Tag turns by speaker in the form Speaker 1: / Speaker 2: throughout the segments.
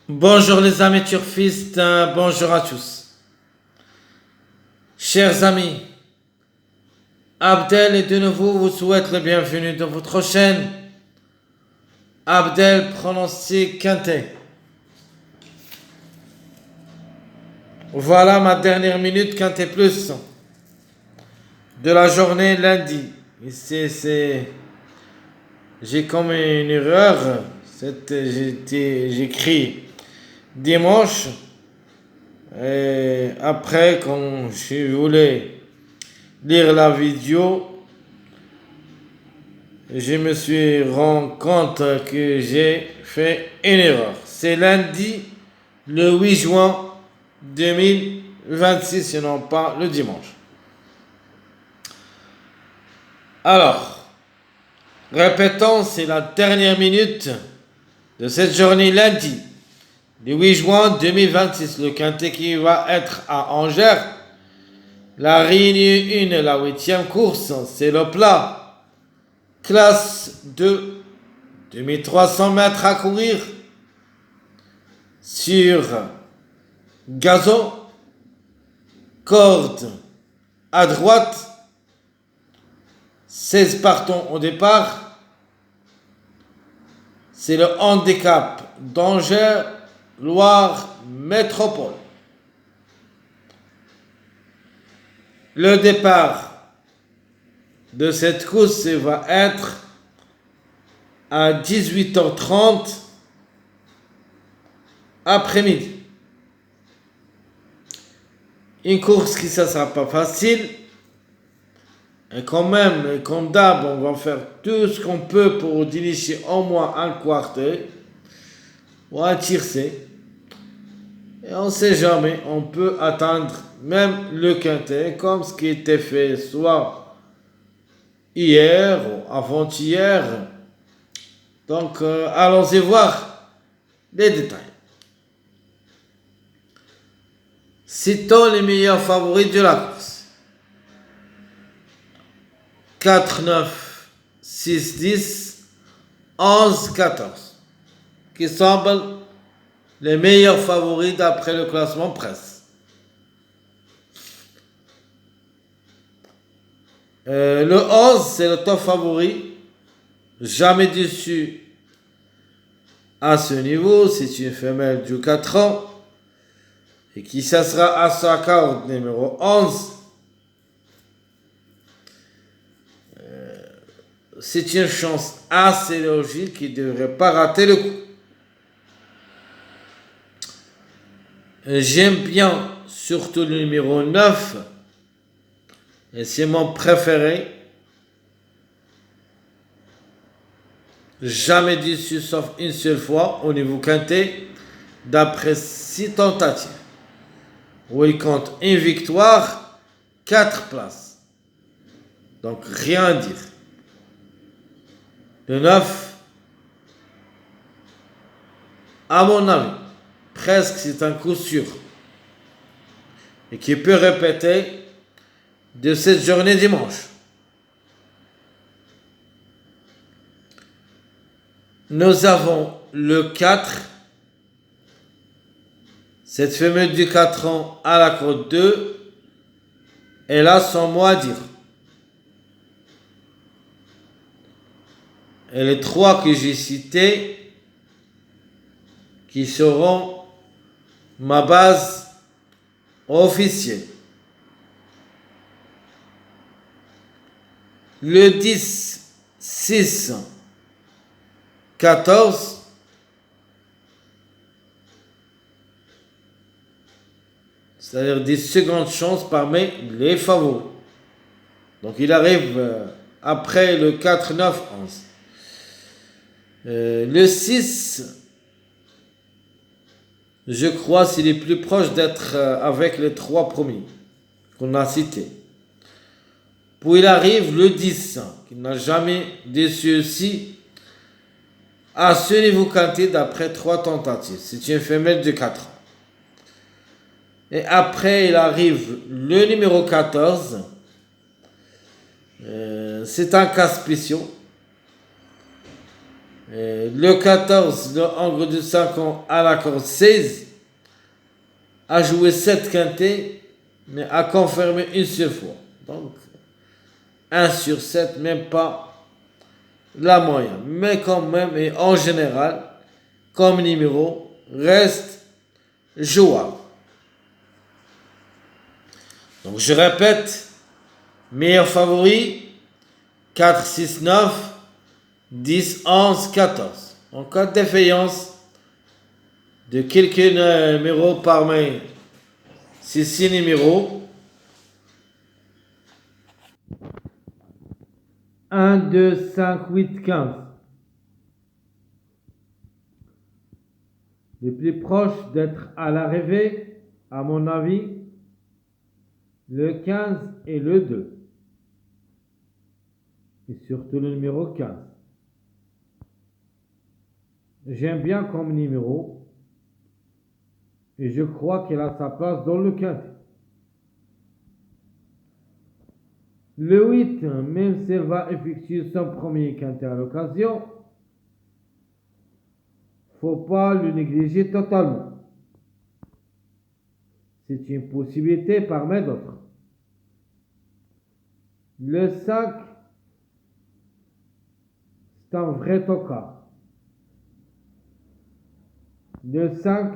Speaker 1: Bonjour les amis turfistes, bonjour à tous. Chers amis, Abdel est de nouveau vous souhaite le bienvenu dans votre chaîne. Abdel pronostic quintet. Voilà ma dernière minute quintet plus de la journée lundi. Ici j'ai commis une erreur. J'ai écrit dimanche. Et après, quand je voulais lire la vidéo, je me suis rendu compte que j'ai fait une erreur. C'est lundi, le 8 juin 2026 et non pas le dimanche. Alors, répétons, c'est la dernière minute de cette journée lundi, le 8 juin 2026. Le quintet qui va être à Angers. La réunion 1, la 8e course, c'est le plat. Classe 2, 2300 mètres à courir sur gazon, corde à droite, 16 partants au départ. C'est le handicap d'Angers, Loire, Métropole. Le départ de cette course va être à 18h30 après-midi. Une course qui ne sera pas facile. Et quand même, comme d'hab, on va faire tout ce qu'on peut pour dénicher au moins un quartet ou un tiercé. Et on ne sait jamais, on peut atteindre même le quintet, comme ce qui était fait soit hier ou avant-hier. Donc, allons-y voir les détails. Citons les meilleurs favoris de la course. 4, 9, 6, 10, 11, 14. Qui semblent les meilleurs favoris d'après le classement presse. Le 11, c'est le top favori. Jamais déçu à ce niveau. C'est une femelle de 4 ans. Et qui sera à sa corde numéro 11. C'est une chance assez logique qui ne devrait pas rater le coup. J'aime bien surtout le numéro 9. Et c'est mon préféré. Jamais déçu sauf une seule fois au niveau quintet. D'après 6 tentatives. Où il compte une victoire, 4 places. Donc rien à dire. Le 9, à mon avis, presque c'est un coup sûr. Et qui peut répéter de cette journée dimanche. Nous avons le 4. Cette femelle du 4 ans à la côte 2. Elle a son mot à dire. Et les 3 que j'ai cités, qui seront ma base officielle. Le 10, 6, 14. C'est-à-dire des secondes chances parmi les favoris. Donc il arrive après le 4, 9, 11. Le 6, je crois, c'est le plus proche d'être avec les 3 premiers qu'on a cités. Puis il arrive le 10, qui n'a jamais déçu aussi à ce niveau quintet d'après 3 tentatives. C'est une femelle de 4 ans. Et après, il arrive le numéro 14. C'est un cas spécial. Le 14, le Angre de 5 ans à la corde 16, a joué 7 quintés, mais a confirmé une seule fois. Donc, 1 sur 7, même pas la moyenne. Mais quand même, et en général, comme numéro, reste jouable. Donc, je répète, meilleur favori, 4, 6, 9, 10, 11, 14. En cas de défaillance de quelques numéros parmi ces 6 numéros, 1, 2, 5, 8, 15. Les plus proches d'être à l'arrivée, à mon avis, le 15 et le 2. Et surtout le numéro 15. J'aime bien comme numéro. Et je crois qu'il a sa place dans le 15. Le 8, même s'il va effectuer son premier quintet à l'occasion, faut pas le négliger totalement. C'est une possibilité parmi d'autres. Le 5, c'est un vrai tocard. Le 5,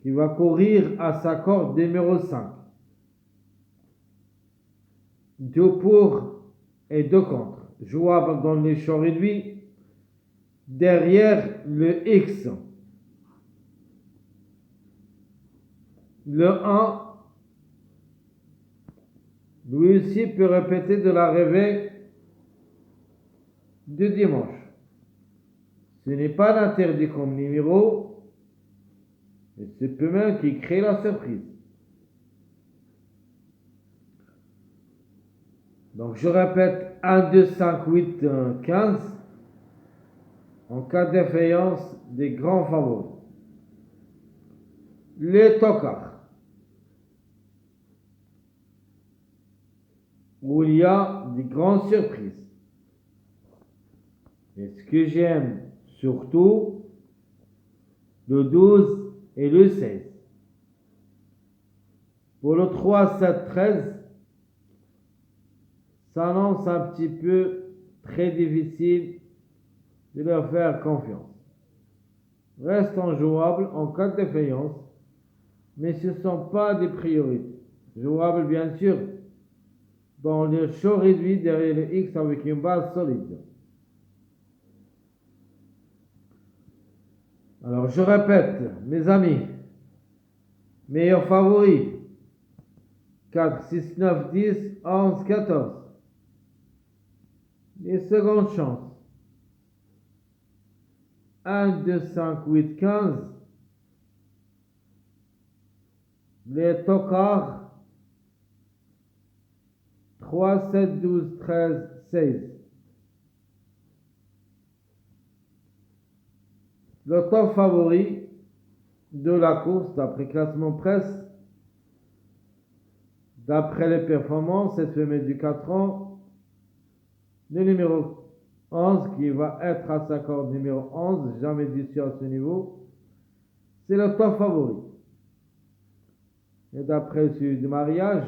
Speaker 1: qui va courir à sa corde numéro 5. 2 pour et 2 contre. Jouable dans les champs réduits. Derrière le X. Le 1, lui aussi peut répéter de l'arrivée de dimanche. Ce n'est pas l'interdit comme numéro, et c'est peu même qui crée la surprise. Donc je répète, 1, 2, 5, 8, 15. En cas de défaillance des grands favoris. Les tocards, où il y a des grandes surprises. Et ce que j'aime surtout, le 12 et le 16. Pour le 3, 7, 13, ça annonce un petit peu très difficile de leur faire confiance. Restent jouables en cas de défaillance, mais ce ne sont pas des priorités. Jouables bien sûr dans le champ réduit derrière le X avec une base solide. Alors je répète, mes amis, meilleurs favoris, 4, 6, 9, 10, 11, 14. Les secondes chances, 1, 2, 5, 8, 15. Les tocards, 3, 7, 12, 13, 16. Le top favori de la course, d'après classement presse, d'après les performances, cette femelle du 4 ans, le numéro 11, qui va être à sa corde numéro 11, jamais déçu à ce niveau, c'est le top favori. Et d'après celui du mariage,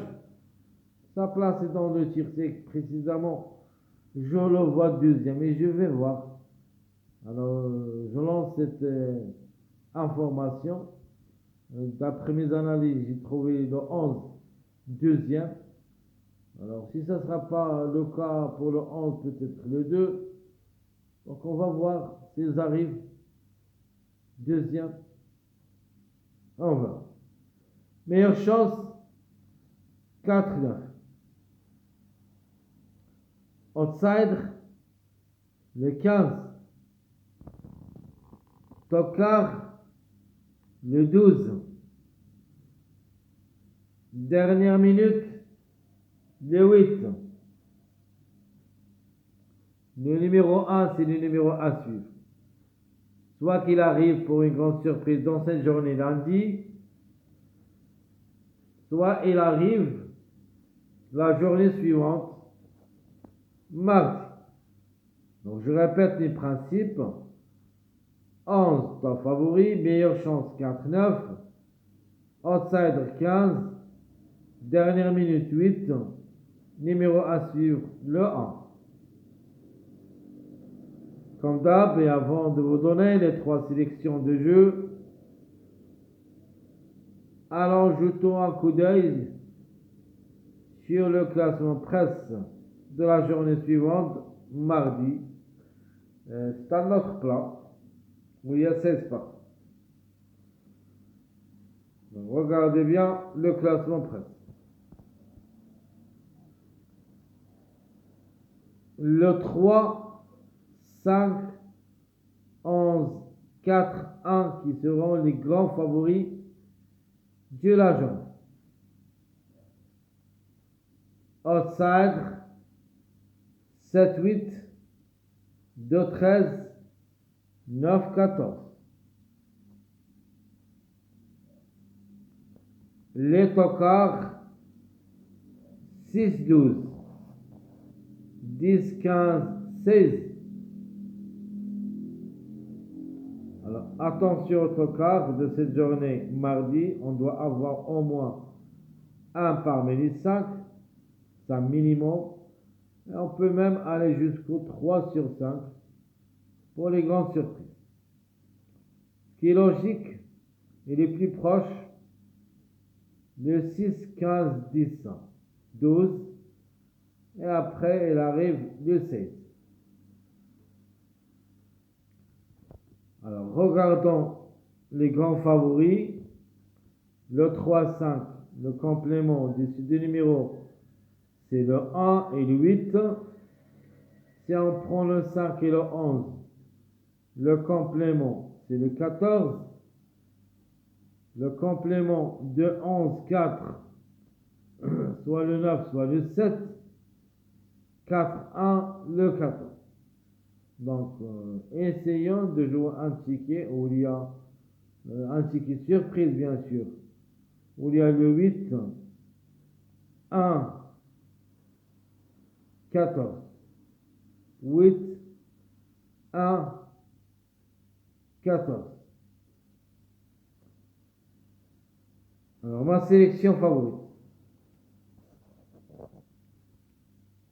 Speaker 1: sa place est dans le tir précisément. Je le vois deuxième et je vais voir. Alors, je lance cette information. D'après mes analyses, j'ai trouvé le 11 deuxième. Alors, si ce ne sera pas le cas pour le 11, peut-être le 2. Donc, on va voir s'ils arrivent deuxième. On va. Meilleure chance, 4-9. Outsider, le 15. Tocard, le 12. Dernière minute, le 8. Le numéro 1, c'est le numéro à suivre. Soit qu'il arrive pour une grande surprise dans cette journée lundi, soit il arrive la journée suivante, mardi. Donc je répète les principes. 11, top favori, meilleure chance 4-9, outsider 15, dernière minute 8, numéro à suivre le 1. Comme d'hab, et avant de vous donner les 3 sélections de jeu, allons jetons un coup d'œil sur le classement presse de la journée suivante, mardi. C'est un autre plat où il y a 16 parties. Donc, regardez bien le classement presse. Le 3, 5, 11, 4, 1 qui seront les grands favoris de la journée. Outsider 7, 8, 2, 13, 9, 14. Les tocards 6, 12, 10, 15, 16. Alors attention aux tocards de cette journée mardi, on doit avoir au moins un parmi les 5, c'est un minimum. Et on peut même aller jusqu'au 3 sur 5 pour les grandes surprises. Ce qui est logique, il est plus proche le 6, 15, 10, 12. Et après, il arrive le 16. Alors, regardons les grands favoris. Le 3, 5, le complément de ces deux numéros, c'est le 1 et le 8. Si on prend le 5 et le 11, le complément, c'est le 14. Le complément de 11, 4, soit le 9, soit le 7. 4, 1, le 14. Donc, essayons de jouer un ticket où il y a un ticket surprise, bien sûr, où il y a le 8, 1, 14. 8, 1, 14. Alors, ma sélection favorite.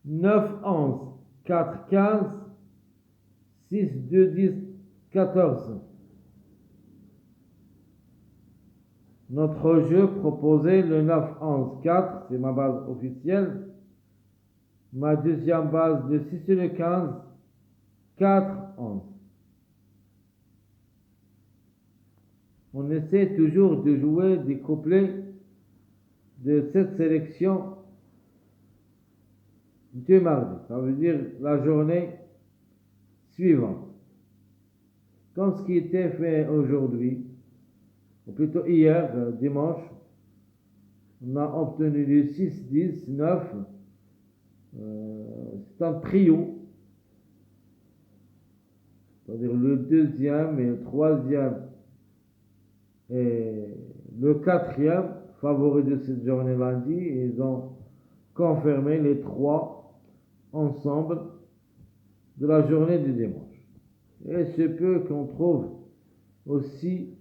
Speaker 1: 9, 11, 4, 15, 6, 2, 10, 14. Notre jeu proposé, le 9, 11, 4, c'est ma base officielle. Ma deuxième base, le 6 et le 15, 4, 11. On essaie toujours de jouer des couplets de cette sélection du mardi. Ça veut dire la journée suivante. Comme ce qui était fait aujourd'hui, ou plutôt hier, dimanche, on a obtenu le 6, 10, 9. C'est un trio. C'est-à-dire le deuxième et le troisième et le quatrième favoris de cette journée lundi. Et ils ont confirmé les 3 ensemble de la journée du dimanche. Et c'est peu qu'on trouve aussi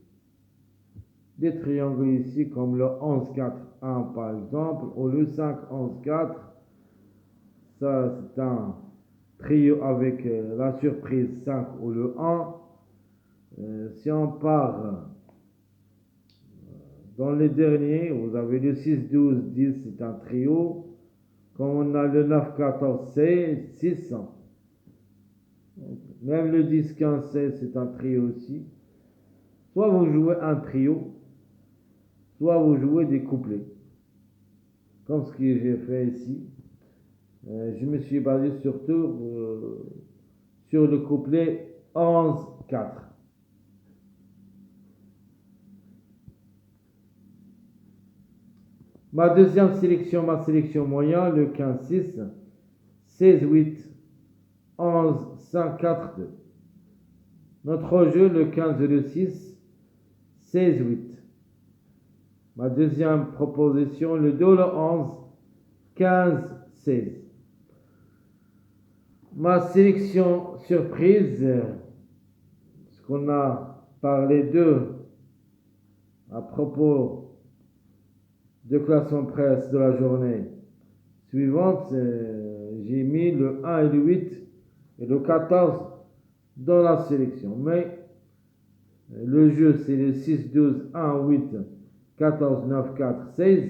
Speaker 1: des triangles ici comme le 11, 4, 1 par exemple, ou le 5, 11, 4. Ça, c'est un trio avec la surprise 5 ou le 1. Si on part dans les derniers, vous avez le 6, 12, 10, c'est un trio. Comme on a le 9, 14, 16, 6. Même le 10, 15, 16, c'est un trio aussi. Soit vous jouez un trio, soit vous jouez des couplets. Comme ce que j'ai fait ici. Je me suis basé surtout sur le couplet 11, 4. Ma deuxième sélection, ma sélection moyenne, le 15, 6, 16, 8, 11, 5, 4, 2. Notre jeu, le 15 et le 6, 16, 8. Ma deuxième proposition, le 2, le 11, 15, 16. Ma sélection surprise, ce qu'on a parlé d'eux à propos de classement presse de la journée suivante, j'ai mis le 1 et le 8 et le 14 dans la sélection. Mais le jeu, c'est le 6, 12, 1, 8, 14, 9, 4, 16.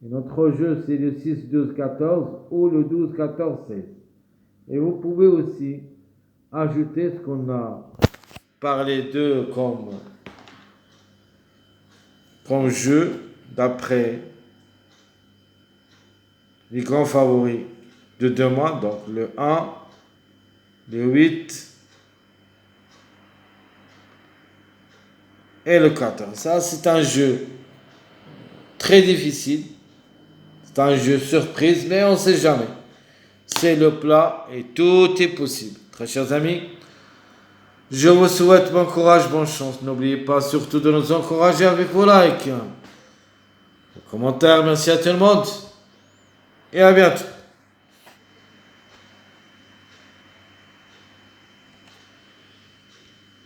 Speaker 1: Et notre jeu, c'est le 6, 12, 14 ou le 12, 14, 16. Et vous pouvez aussi ajouter ce qu'on a parlé d'eux comme jeu d'après les grands favoris de demain. Donc le 1, le 8 et le 14. Ça, c'est un jeu très difficile. C'est un jeu surprise, mais on ne sait jamais. C'est le plat et tout est possible. Très chers amis, je vous souhaite bon courage, bonne chance. N'oubliez pas surtout de nous encourager avec vos likes, vos commentaires. Merci à tout le monde et à bientôt.